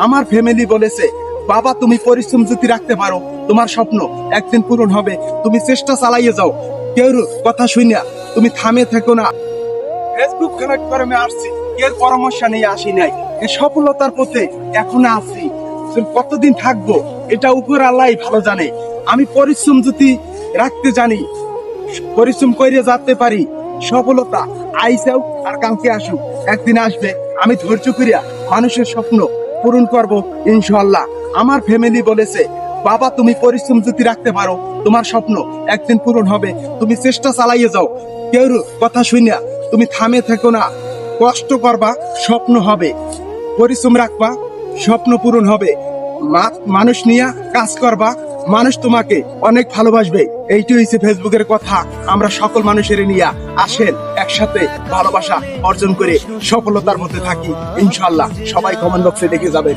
আমার ফ্যামিলি বলেছে, বাবা তুমি পরিশ্রম যদি রাখতে পারো তোমার স্বপ্ন একদিন পূরণ হবে। তুমি চেষ্টা চালাইয়ে যাও, কেউ কথা শুনিয়া তুমি থামে থেকো না। ফেসবুক কানেক্ট করে আমি আসছি, এর পরামর্শ নিয়ে আসি নাই। এই সফলতার পথে এখনো আছি। কতদিন থাকবো এটা উপর আল্লাহ ভালো জানে। আমি পরিশ্রম যদি রাখতে জানি, পরিশ্রম করে যেতে পারি, সফলতা আইসাও আর কালকে আসুক, একদিন আসবে। আমি ধৈর্য করিয়া মানুষের স্বপ্ন পূরণ করব ইনশাআল্লাহ। আমার ফ্যামিলি বলেছে, বাবা তুমি পরিশ্রম যদি রাখতে পারো তোমার স্বপ্ন একদিন পূরণ হবে। তুমি চেষ্টা চালাইয়ে যাও, কেউ কথা শুনিয়া তুমি থামে থেকো না। কষ্ট করবা, স্বপ্ন হবে। পরিশ্রম রাখবা, স্বপ্ন পূরণ হবে। মানুষ নিয়ে কাজ করবা, মানুষ তোমাকে অনেক ভালোবাসবে। এইটি হচ্ছে ফেসবুকের কথা। আমরা সকল মানুষের নিয়ে আসেন একসাথে ভালোবাসা অর্জন করে সফলতার মধ্যে থাকি ইনশাআল্লাহ। সবাই কমেন্ট বক্সে দেখে যাবেন।